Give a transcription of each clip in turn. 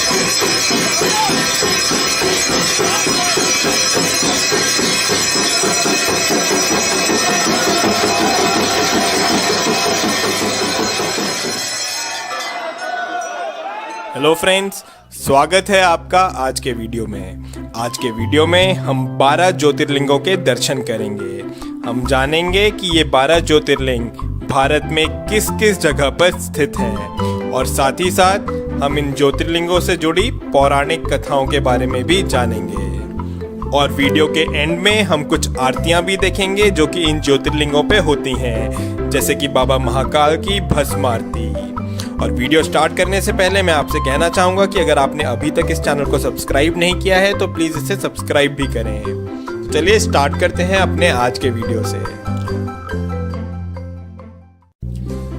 Hello friends, स्वागत है आपका आज के वीडियो में। आज के वीडियो में हम 12 ज्योतिर्लिंगों के दर्शन करेंगे। हम जानेंगे कि ये 12 ज्योतिर्लिंग भारत में किस किस जगह पर स्थित हैं और साथ ही साथ हम इन ज्योतिर्लिंगों से जुड़ी पौराणिक कथाओं के बारे में भी जानेंगे। और वीडियो के एंड में हम कुछ आरतियां भी देखेंगे जो कि इन ज्योतिर्लिंगों पे होती हैं, जैसे कि बाबा महाकाल की भस्म आरती। और वीडियो स्टार्ट करने से पहले मैं आपसे कहना चाहूँगा कि अगर आपने अभी तक इस चैनल को सब्सक्राइब नहीं किया है तो प्लीज़ इसे सब्सक्राइब भी करें। तो चलिए स्टार्ट करते हैं अपने आज के वीडियो से।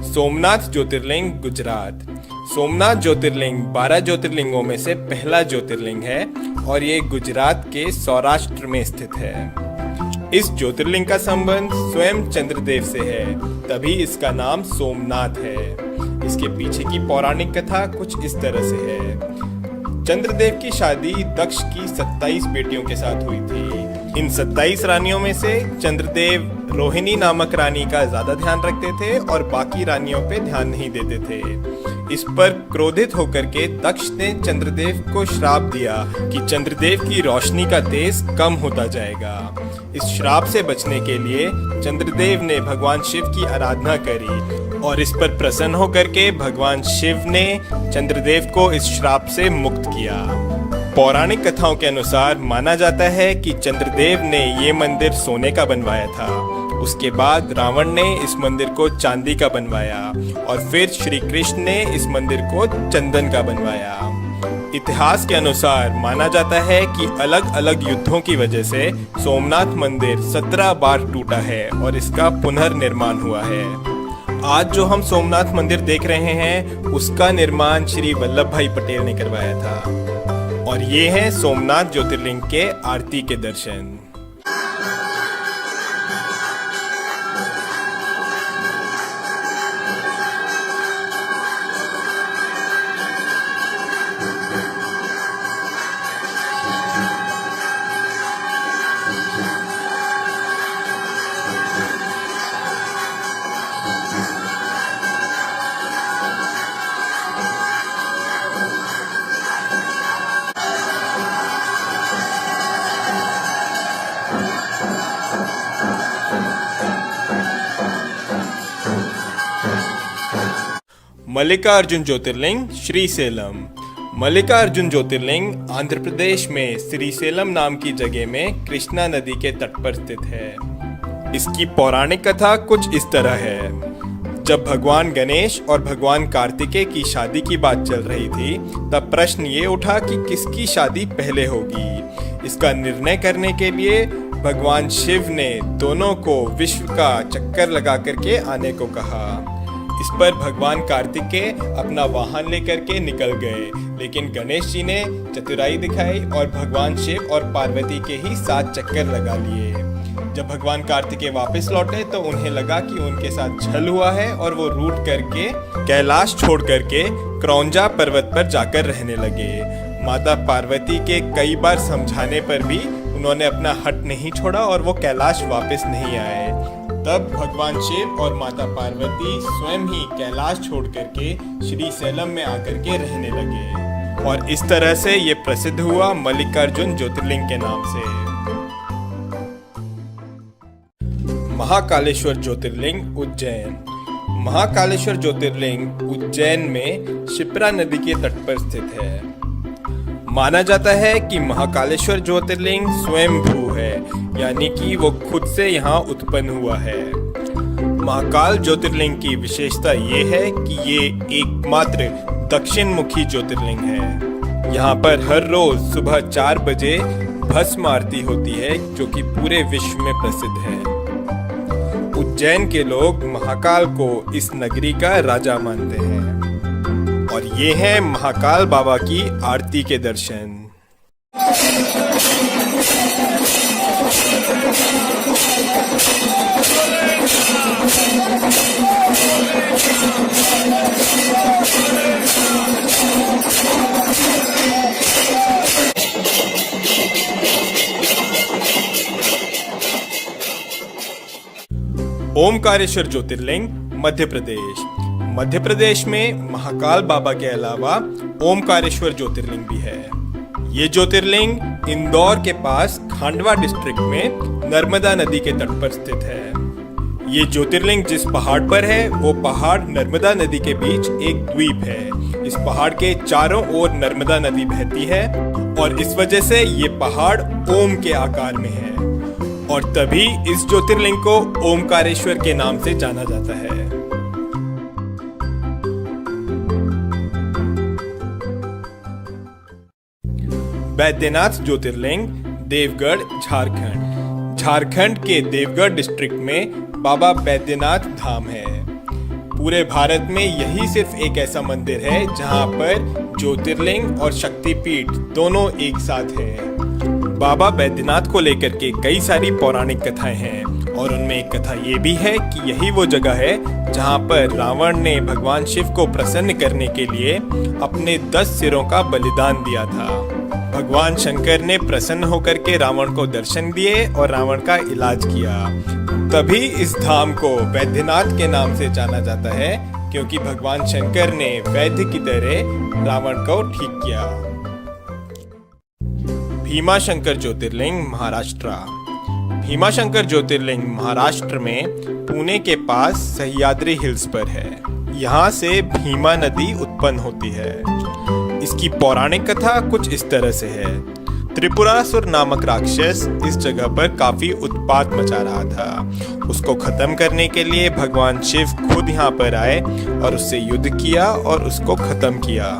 सोमनाथ ज्योतिर्लिंग, गुजरात। सोमनाथ ज्योतिर्लिंग 12 ज्योतिर्लिंगों में से पहला ज्योतिर्लिंग है और ये गुजरात के सौराष्ट्र में स्थित है। इस ज्योतिर्लिंग का संबंध स्वयं चंद्रदेव से है, तभी इसका नाम सोमनाथ है। इसके पीछे की पौराणिक कथा कुछ इस तरह से है। चंद्रदेव की शादी दक्ष की 27 बेटियों के साथ हुई थी। इन 27 रानियों में से चंद्रदेव रोहिणी नामक रानी का ज्यादा ध्यान रखते थे और बाकी रानियों पे ध्यान नहीं देते थे। इस पर क्रोधित होकर के दक्ष ने चंद्रदेव को श्राप दिया कि चंद्रदेव की रोशनी का तेज कम होता जाएगा। इस श्राप से बचने के लिए चंद्रदेव ने भगवान शिव की आराधना करी और इस पर प्रसन्न होकर के भगवान शिव ने चंद्रदेव को इस श्राप से मुक्त किया। पौराणिक कथाओं के अनुसार माना जाता है कि चंद्रदेव ने ये मंदिर सोने का बनवाया था। उसके बाद रावण ने इस मंदिर को चांदी का बनवाया और फिर श्री कृष्ण ने इस मंदिर को चंदन का बनवाया। इतिहास के अनुसार माना जाता है कि अलग अलग युद्धों की वजह से सोमनाथ मंदिर 17 बार टूटा है और इसका पुनर्निर्माण हुआ है। आज जो हम सोमनाथ मंदिर देख रहे हैं उसका निर्माण श्री वल्लभ भाई पटेल ने करवाया था। और ये है सोमनाथ ज्योतिर्लिंग के आरती के दर्शन। मल्लिकार्जुन ज्योतिर्लिंग, श्रीसेलम। मल्लिकार्जुन ज्योतिर्लिंग आंध्र प्रदेश में श्रीसेलम नाम की जगह में कृष्णा नदी के तट पर स्थित है। इसकी पौराणिक कथा कुछ इस तरह है। जब भगवान गणेश और भगवान कार्तिकेय की शादी की बात चल रही थी तब प्रश्न ये उठा कि किसकी शादी पहले होगी। इसका निर्णय करने के लिए भगवान शिव ने दोनों को विश्व का चक्कर लगा करके आने को कहा। इस पर भगवान कार्तिकेय अपना वाहन लेकर के निकल गए, लेकिन गणेश जी ने चतुराई दिखाई और भगवान शिव और पार्वती के ही 7 चक्कर लगा लिए। जब भगवान कार्तिकेय वापस लौटे तो उन्हें लगा कि उनके साथ छल हुआ है और वो रूठ करके कैलाश छोड़ करके क्रौंजा पर्वत पर जाकर रहने लगे। माता पार्वती के कई बार समझाने पर भी उन्होंने अपना हट नहीं छोड़ा और वो कैलाश वापस नहीं आए। तब भगवान शिव और माता पार्वती स्वयं ही कैलाश छोड़ करके श्रीसेलम में आकर के रहने लगे और इस तरह से ये प्रसिद्ध हुआ मल्लिकार्जुन ज्योतिर्लिंग के नाम से। महाकालेश्वर ज्योतिर्लिंग, उज्जैन। महाकालेश्वर ज्योतिर्लिंग उज्जैन में शिप्रा नदी के तट पर स्थित है। माना जाता है कि महाकालेश्वर ज्योतिर्लिंग स्वयंभू है, यानी कि वो खुद से यहाँ उत्पन्न हुआ है। महाकाल ज्योतिर्लिंग की विशेषता ये है कि ये एकमात्र दक्षिण मुखी ज्योतिर्लिंग है। यहाँ पर हर रोज सुबह 4 बजे भस्म आरती होती है जो कि पूरे विश्व में प्रसिद्ध है। उज्जैन के लोग महाकाल को इस नगरी का राजा मानते हैं। और ये है महाकाल बाबा की आरती के दर्शन। ओमकारेश्वर ज्योतिर्लिंग मध्य प्रदेश। मध्य प्रदेश में महाकाल बाबा के अलावा ओमकारेश्वर ज्योतिर्लिंग भी है। ये ज्योतिर्लिंग इंदौर के पास खांडवा डिस्ट्रिक्ट में नर्मदा नदी के तट पर स्थित है। ये ज्योतिर्लिंग जिस पहाड़ पर है वो पहाड़ नर्मदा नदी के बीच एक द्वीप है। इस पहाड़ के चारों ओर नर्मदा नदी बहती है और इस वजह से ये पहाड़ ओम के आकार में है और तभी इस ज्योतिर्लिंग को ओमकारेश्वर के नाम से जाना जाता है। बैद्यनाथ ज्योतिर्लिंग देवगढ़ झारखंड। झारखंड के देवगढ़ डिस्ट्रिक्ट में बाबा बैद्यनाथ धाम है। पूरे भारत में यही सिर्फ एक ऐसा मंदिर है जहां पर ज्योतिर्लिंग और शक्तिपीठ दोनों एक साथ है। बाबा बैद्यनाथ को लेकर के कई सारी पौराणिक कथाएं हैं और उनमें एक कथा ये भी है कि यही वो जगह है जहां पर रावण ने भगवान शिव को प्रसन्न करने के लिए अपने 10 सिरों का बलिदान दिया था। भगवान शंकर ने प्रसन्न होकर के रावण को दर्शन दिए और रावण का इलाज किया। तभी इस धाम को बैद्यनाथ के नाम से जाना जाता है क्योंकि भगवान शंकर ने वैद्य की तरह रावण को ठीक किया। भीमाशंकर ज्योतिर्लिंग महाराष्ट्र। भीमाशंकर ज्योतिर्लिंग महाराष्ट्र में पुणे के पास सह्याद्री हिल्स पर है। यहाँ से भीमा नदी उत्पन्न होती है। इसकी पौराणिक कथा कुछ इस तरह से है। त्रिपुरासुर नामक राक्षस इस जगह पर काफी उत्पात मचा रहा था। उसको खत्म करने के लिए भगवान शिव खुद यहाँ पर आए और उससे युद्ध किया और उसको खत्म किया।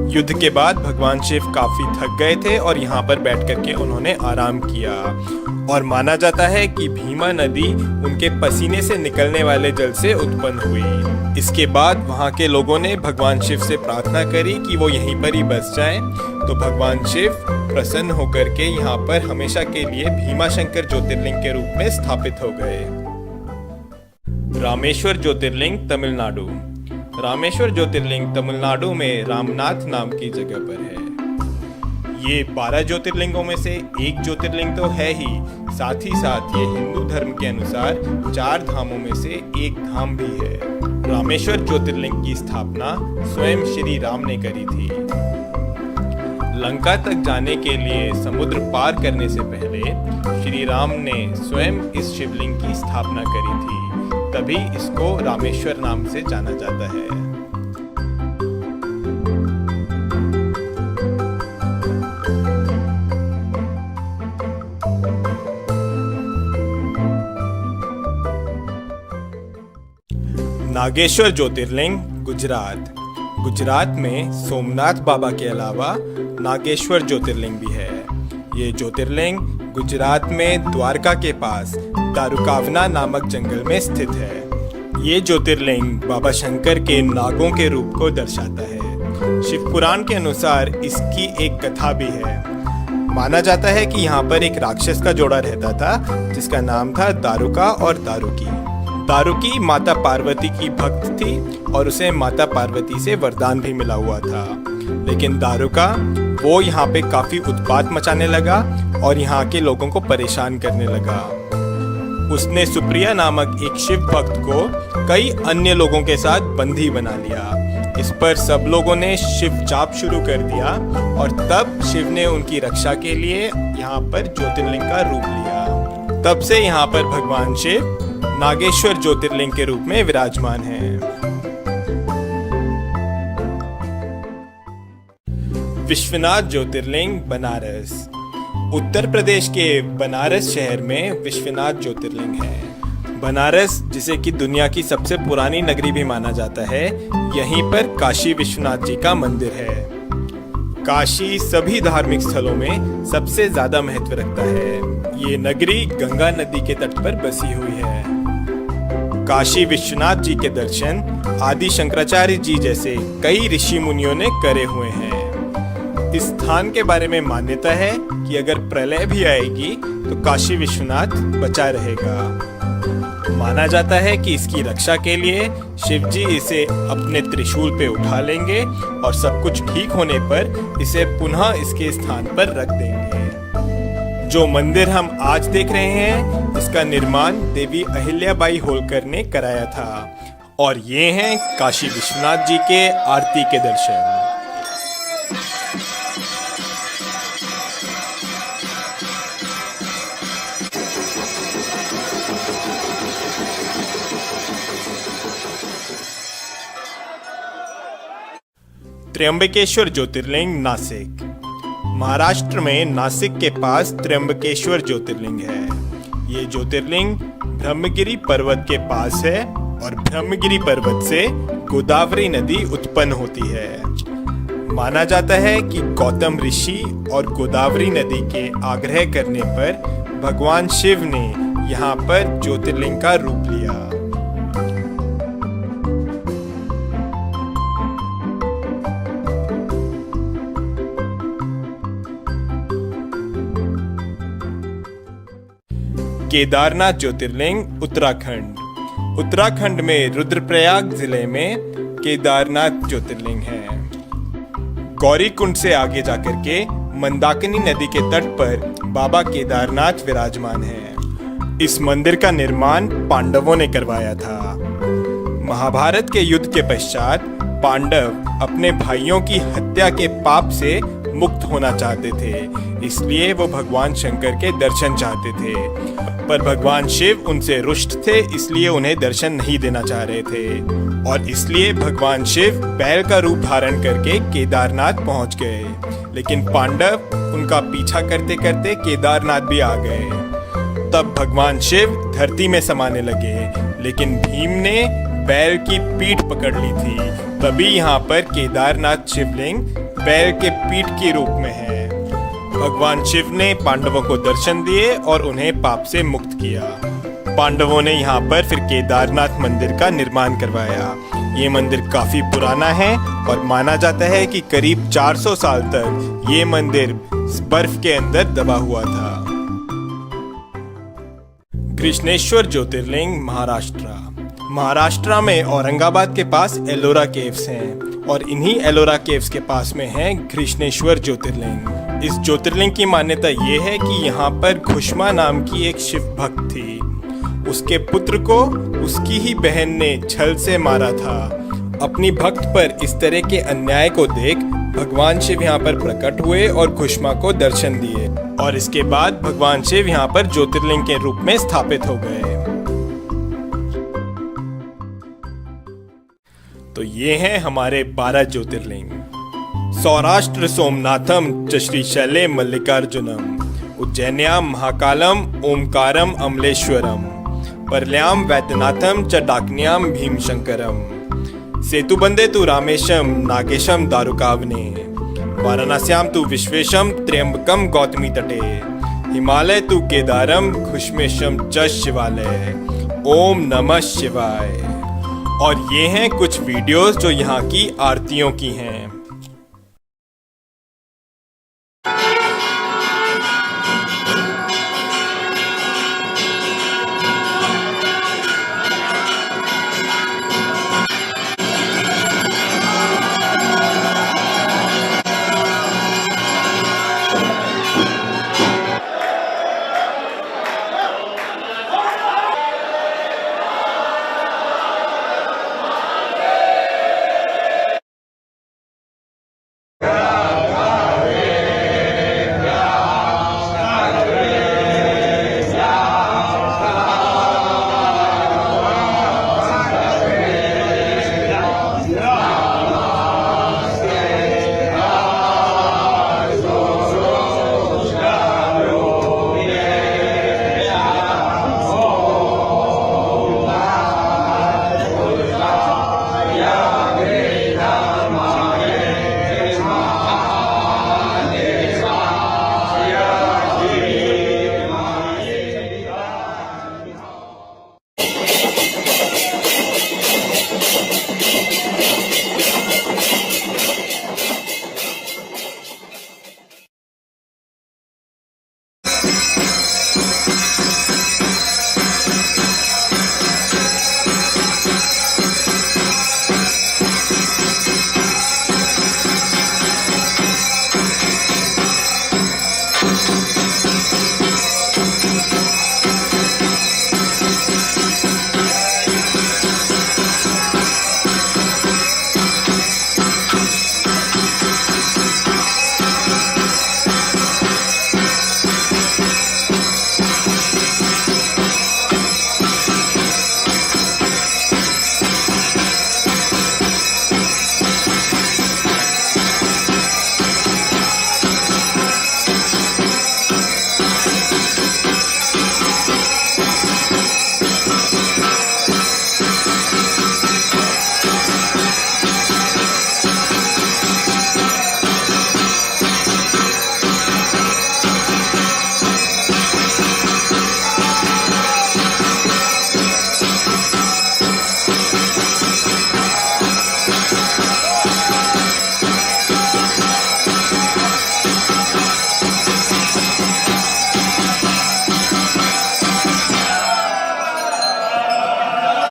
युद्ध के बाद भगवान शिव काफी थक गए थे और यहाँ पर बैठ करके उन्होंने आराम किया और माना जाता है कि भीमा नदी उनके पसीने से निकलने वाले जल से उत्पन्न हुई। इसके बाद वहाँ के लोगों ने भगवान शिव से प्रार्थना करी कि वो यहीं पर ही बस जाएं, तो भगवान शिव प्रसन्न होकर के यहाँ पर हमेशा के लिए भीमाशंकर ज्योतिर्लिंग के रूप में स्थापित हो गए। रामेश्वर ज्योतिर्लिंग तमिलनाडु। रामेश्वर ज्योतिर्लिंग तमिलनाडु में रामनाथ नाम की जगह पर है। ये 12 ज्योतिर्लिंगों में से एक ज्योतिर्लिंग तो है ही, साथ ही साथ ये हिंदू धर्म के अनुसार 4 धामों में से एक धाम भी है। रामेश्वर ज्योतिर्लिंग की स्थापना स्वयं श्री राम ने करी थी। लंका तक जाने के लिए समुद्र पार करने से पहले श्री राम ने स्वयं इस शिवलिंग की स्थापना करी थी, तभी इसको रामेश्वर नाम से जाना जाता है। नागेश्वर ज्योतिर्लिंग गुजरात। गुजरात में सोमनाथ बाबा के अलावा नागेश्वर ज्योतिर्लिंग भी है। ये ज्योतिर्लिंग गुजरात में द्वारका के पास दारुकावना नामक जंगल में स्थित है। ये ज्योतिर्लिंग बाबा शंकर के नागों के रूप को दर्शाता है। शिव पुराण के अनुसार इसकी एक कथा भी है। माना जाता है कि यहाँ पर एक राक्षस का जोड़ा रहता था जिसका नाम था दारुका और दारुकी। दारुकी माता पार्वती की भक्त थी और उसे माता पार्वती से वरदान भी मिला हुआ था, लेकिन दारुका वो यहाँ पे काफी उत्पात मचाने लगा और यहाँ के लोगों को परेशान करने लगा। उसने सुप्रिया नामक एक शिव भक्त को कई अन्य लोगों के साथ बंदी बना लिया। इस पर सब लोगों ने शिव जाप शुरू कर दिया और तब शिव ने उनकी रक्षा के लिए यहाँ पर ज्योतिर्लिंग का रूप लिया। तब से यहाँ पर भगवान शिव नागेश्वर ज्योतिर्लिंग के रूप में विराजमान हैं। विश्वनाथ ज्योतिर्लिंग बनारस। उत्तर प्रदेश के बनारस शहर में विश्वनाथ ज्योतिर्लिंग है। बनारस, जिसे कि दुनिया की सबसे पुरानी नगरी भी माना जाता है, यहीं पर काशी विश्वनाथ जी का मंदिर है। काशी सभी धार्मिक स्थलों में सबसे ज्यादा महत्व रखता है। ये नगरी गंगा नदी के तट पर बसी हुई है। काशी विश्वनाथ जी के दर्शन आदि शंकराचार्य जी जैसे कई ऋषि मुनियों ने करे हुए हैं। इस स्थान के बारे में मान्यता है कि अगर प्रलय भी आएगी तो काशी विश्वनाथ बचा रहेगा। माना जाता है कि इसकी रक्षा के लिए शिव जी इसे अपने त्रिशूल पे उठा लेंगे और सब कुछ ठीक होने पर इसे पुनः इसके स्थान पर रख देंगे। जो मंदिर हम आज देख रहे हैं, इसका निर्माण देवी अहिल्याबाई होलकर ने कराया था। और ये हैं काशी विश्वनाथ जी के आरती के दर्शन। त्र्यंबकेश्वर ज्योतिर्लिंग नासिक। महाराष्ट्र में नासिक के पास त्र्यंबकेश्वर ज्योतिर्लिंग है। ये ज्योतिर्लिंग ब्रह्मगिरी पर्वत के पास है और ब्रह्मगिरी पर्वत से गोदावरी नदी उत्पन्न होती है। माना जाता है कि गौतम ऋषि और गोदावरी नदी के आग्रह करने पर भगवान शिव ने यहाँ पर ज्योतिर्लिंग का रूप लिया। केदारनाथ ज्योतिर्लिंग उत्तराखंड। उत्तराखंड में रुद्रप्रयाग जिले में केदारनाथ ज्योतिर्लिंग है। गौरीकुंड से आगे जाकर के मंदाकिनी नदी के तट पर बाबा केदारनाथ विराजमान है। इस मंदिर का निर्माण पांडवों ने करवाया था। महाभारत के युद्ध के पश्चात पांडव अपने भाइयों की हत्या के पाप से मुक्त होना चाहते थे, इसलिए वो भगवान शंकर के दर्शन चाहते थे। पर भगवान शिव उनसे रुष्ट थे, इसलिए उन्हें दर्शन नहीं देना चाह रहे थे और इसलिए भगवान शिव बैल का रूप धारण करके केदारनाथ पहुंच गए। लेकिन पांडव उनका पीछा करते करते केदारनाथ भी आ गए। तब भगवान शिव धरती में समाने लगे, लेकिन भीम ने बैल की पीठ पकड़ ली थी। तभी यहाँ पर केदारनाथ शिवलिंग बैल के पीठ के रूप में है। भगवान शिव ने पांडवों को दर्शन दिए और उन्हें पाप से मुक्त किया। पांडवों ने यहाँ पर फिर केदारनाथ मंदिर का निर्माण करवाया। ये मंदिर काफी पुराना है और माना जाता है कि करीब 400 साल तक ये मंदिर बर्फ के अंदर दबा हुआ था। कृष्णेश्वर ज्योतिर्लिंग महाराष्ट्र। महाराष्ट्र में औरंगाबाद के पास एलोरा केव्स हैं और इन्हीं एलोरा केव्स के पास में है कृष्णेश्वर ज्योतिर्लिंग। इस ज्योतिर्लिंग की मान्यता ये है कि यहाँ पर घुष्मा नाम की एक शिव भक्त थी। उसके पुत्र को उसकी ही बहन ने छल से मारा था। अपनी भक्त पर इस तरह के अन्याय को देख भगवान शिव यहाँ पर प्रकट हुए और घुष्मा को दर्शन दिए और इसके बाद भगवान शिव यहाँ पर ज्योतिर्लिंग के रूप में स्थापित हो गए। तो ये हैं हमारे 12 ज्योतिर्लिंग। सौराष्ट्र सोमनाथम च श्रीशैले मल्लिकार्जुनम, उज्जैन्याम महाकालम ओमकारम अमलेश्वरम, परल्याम वैद्यनाथम च डाकन्याम भीमशंकरम, सेतुबंदे तु रामेशम नागेशम दारुकावने, वाराणस्याम तु विश्वेशम त्र्यंबकम गौतमी तटे, हिमालय तु केदारम घुष्मेशम च शिवालय। ओम नमः शिवाय। और ये हैं कुछ वीडियोस जो यहाँ की आरतियों की हैं।